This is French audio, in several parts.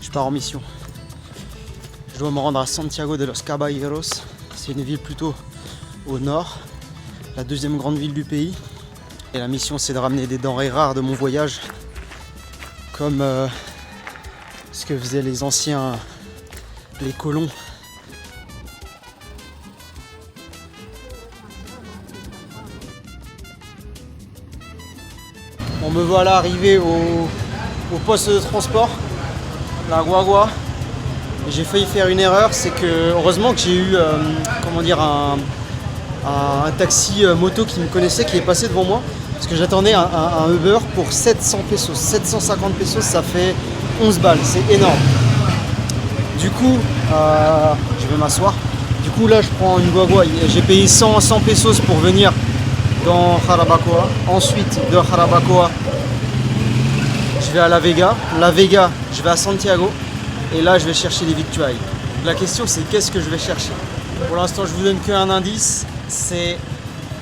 Je pars en mission. Je dois me rendre à Santiago de los Caballeros. C'est une ville plutôt au nord, la deuxième grande ville du pays. Et la mission, c'est de ramener des denrées rares de mon voyage, comme ce que faisaient les anciens, les colons. On me voit là arriver au poste de transport, la Guagua. J'ai failli faire une erreur, c'est que heureusement que j'ai eu un taxi moto qui me connaissait, qui est passé devant moi, parce que j'attendais un Uber pour 700 pesos, 750 pesos, ça fait 11 balles, c'est énorme. Du coup, je vais m'asseoir. Du coup là je prends une Guagua, j'ai payé 100 pesos pour venir dans Jarabacoa. Ensuite de Jarabacoa, je vais à La Vega. La Vega, je vais à Santiago. Et là, je vais chercher les victuailles. La question, c'est qu'est-ce que je vais chercher? Pour l'instant, je vous donne qu'un indice. C'est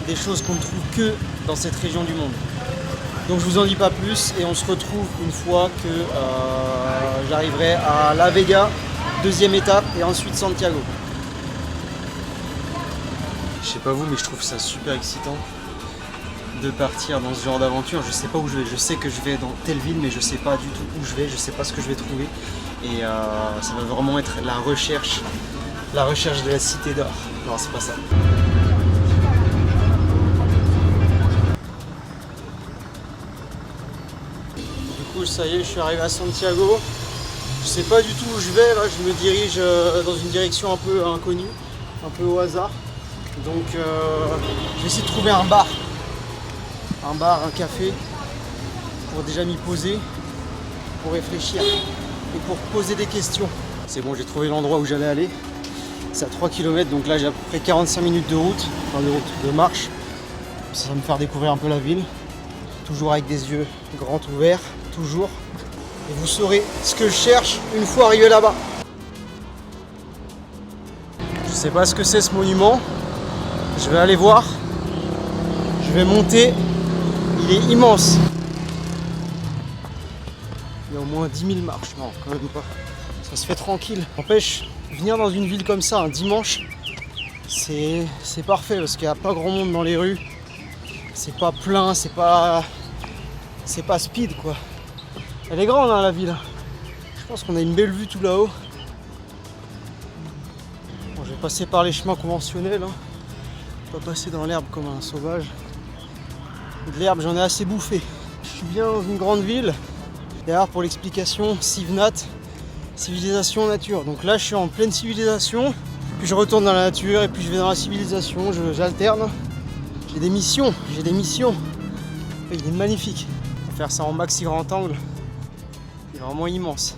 des choses qu'on ne trouve que dans cette région du monde. Donc, je vous en dis pas plus. Et on se retrouve une fois que j'arriverai à La Vega, deuxième étape, et ensuite Santiago. Je sais pas vous, mais je trouve ça super excitant de partir dans ce genre d'aventure. Je sais pas où je vais. Je sais que je vais dans telle ville, mais je sais pas du tout où je vais. Je sais pas ce que je vais trouver. Et ça va vraiment être la recherche de la cité d'or. Non, c'est pas ça. Du coup, ça y est, je suis arrivé à Santiago. Je sais pas du tout où je vais. Là, je me dirige dans une direction un peu inconnue, un peu au hasard. Donc, je vais essayer de trouver un bar, un café, pour déjà m'y poser, pour réfléchir. Et pour poser des questions. C'est bon, j'ai trouvé l'endroit où j'allais aller. C'est à 3 km, donc là j'ai à peu près 45 minutes de route, de marche. Ça va me faire découvrir un peu la ville. Toujours avec des yeux grands ouverts, toujours. Et vous saurez ce que je cherche une fois arrivé là-bas. Je sais pas ce que c'est ce monument. Je vais aller voir. Je vais monter. Il est immense. Il y a au moins 10 000 marches, non quand même pas, ça se fait tranquille. N'empêche, venir dans une ville comme ça un dimanche, c'est parfait parce qu'il n'y a pas grand monde dans les rues, c'est pas plein, c'est pas speed quoi. Elle est grande hein, la ville, je pense qu'on a une belle vue tout là-haut. Bon, je vais passer par les chemins conventionnels, hein. Pas passer dans l'herbe comme un sauvage. De l'herbe j'en ai assez bouffé. Je suis bien dans une grande ville. D'ailleurs pour l'explication, Civnat, civilisation nature. Donc là je suis en pleine civilisation, puis je retourne dans la nature et puis je vais dans la civilisation, j'alterne. J'ai des missions. Il est magnifique. On va faire ça en maxi grand angle. Il est vraiment immense.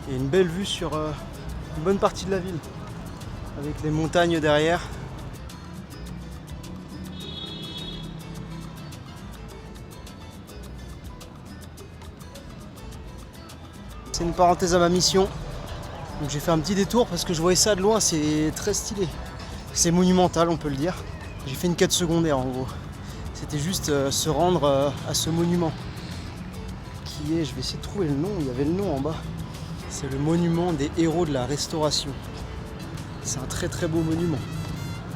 Il y a une belle vue sur une bonne partie de la ville, avec les montagnes derrière. C'est une parenthèse à ma mission. Donc j'ai fait un petit détour parce que je voyais ça de loin, c'est très stylé. C'est monumental, on peut le dire. J'ai fait une quête secondaire en gros. C'était juste se rendre à ce monument. Qui est, je vais essayer de trouver le nom, il y avait le nom en bas. C'est le monument des héros de la Restauration. C'est un très très beau monument.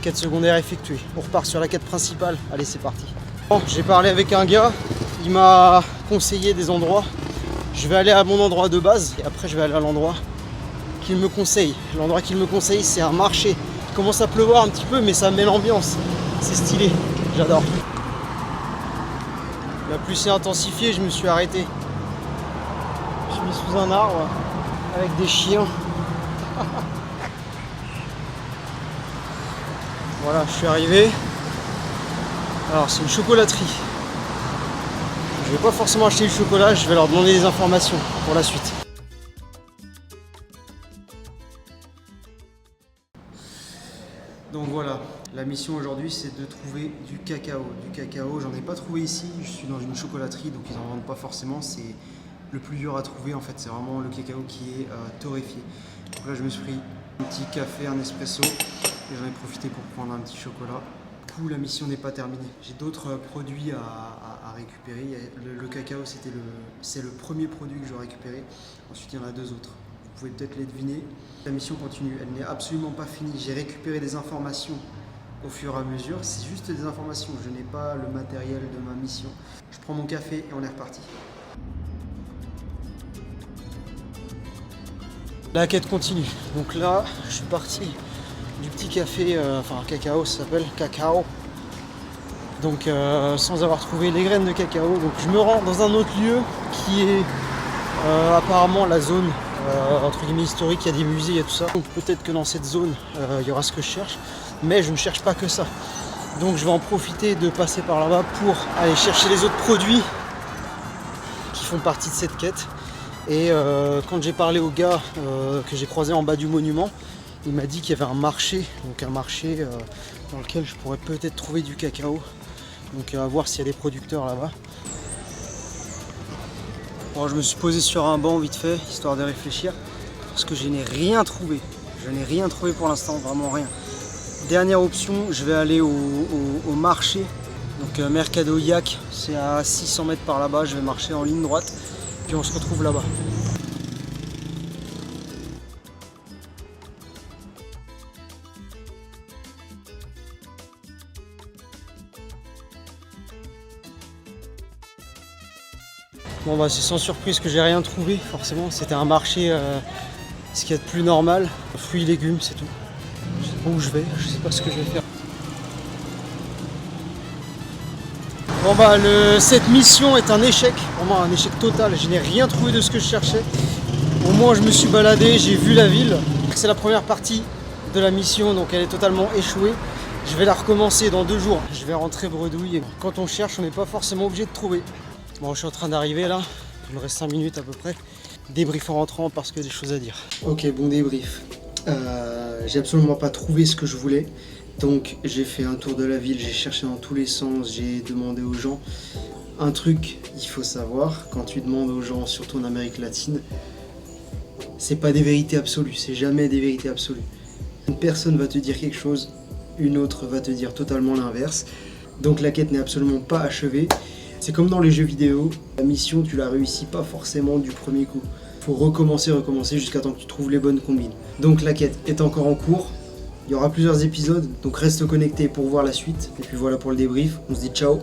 Quête secondaire effectuée. On repart sur la quête principale. Allez, c'est parti. Bon, j'ai parlé avec un gars, il m'a conseillé des endroits. Je vais aller à mon endroit de base et après je vais aller à l'endroit qu'il me conseille. L'endroit qu'il me conseille, c'est un marché. Il commence à pleuvoir un petit peu, mais ça met l'ambiance. C'est stylé, j'adore. La pluie s'est intensifiée, je me suis arrêté. Je suis mis sous un arbre avec des chiens. Voilà, je suis arrivé. Alors, c'est une chocolaterie. Je vais pas forcément acheter du chocolat, je vais leur demander des informations pour la suite. Donc voilà, la mission aujourd'hui c'est de trouver du cacao. Du cacao, j'en ai pas trouvé ici, je suis dans une chocolaterie donc ils en vendent pas forcément, c'est le plus dur à trouver en fait, c'est vraiment le cacao qui est torréfié. Donc là je me suis pris un petit café, un espresso et j'en ai profité pour prendre un petit chocolat. Du coup la mission n'est pas terminée, j'ai d'autres produits à récupérer. Le cacao, c'est le premier produit que je dois récupérer. Ensuite, il y en a 2 autres. Vous pouvez peut-être les deviner. La mission continue, elle n'est absolument pas finie. J'ai récupéré des informations au fur et à mesure. C'est juste des informations, je n'ai pas le matériel de ma mission. Je prends mon café et on est reparti. La quête continue. Donc là, je suis parti du petit café, enfin cacao, ça s'appelle cacao. Donc sans avoir trouvé les graines de cacao. Donc je me rends dans un autre lieu qui est apparemment la zone entre guillemets historique, il y a des musées, il y a tout ça. Donc peut-être que dans cette zone, il y aura ce que je cherche. Mais je ne cherche pas que ça. Donc je vais en profiter de passer par là-bas pour aller chercher les autres produits qui font partie de cette quête. Et quand j'ai parlé au gars que j'ai croisé en bas du monument, il m'a dit qu'il y avait un marché, donc un marché dans lequel je pourrais peut-être trouver du cacao. Donc à voir s'il y a des producteurs là-bas. Bon, je me suis posé sur un banc vite fait, histoire de réfléchir, parce que je n'ai rien trouvé. Je n'ai rien trouvé pour l'instant, vraiment rien. Dernière option, je vais aller au marché, donc Mercado Yak, c'est à 600 mètres par là-bas, je vais marcher en ligne droite, puis on se retrouve là-bas. Bon bah c'est sans surprise que j'ai rien trouvé, forcément, c'était un marché, ce qu'il y a de plus normal, fruits et légumes, c'est tout. Je sais pas où je vais, je sais pas ce que je vais faire. Bon bah cette mission est un échec, vraiment un échec total, je n'ai rien trouvé de ce que je cherchais. Au moins je me suis baladé, j'ai vu la ville. C'est la première partie de la mission, donc elle est totalement échouée. Je vais la recommencer dans 2 jours, je vais rentrer bredouille. Quand on cherche, on n'est pas forcément obligé de trouver. Bon, je suis en train d'arriver là, il me reste 5 minutes à peu près. Débrief en rentrant parce que j'ai des choses à dire. Ok, bon débrief. J'ai absolument pas trouvé ce que je voulais. Donc j'ai fait un tour de la ville, j'ai cherché dans tous les sens, j'ai demandé aux gens. Un truc, il faut savoir, quand tu demandes aux gens, surtout en Amérique latine, c'est pas des vérités absolues, c'est jamais des vérités absolues. Une personne va te dire quelque chose, une autre va te dire totalement l'inverse. Donc la quête n'est absolument pas achevée. C'est comme dans les jeux vidéo, la mission tu la réussis pas forcément du premier coup. Faut recommencer jusqu'à temps que tu trouves les bonnes combines. Donc la quête est encore en cours, il y aura plusieurs épisodes, donc reste connecté pour voir la suite. Et puis voilà pour le débrief, on se dit ciao.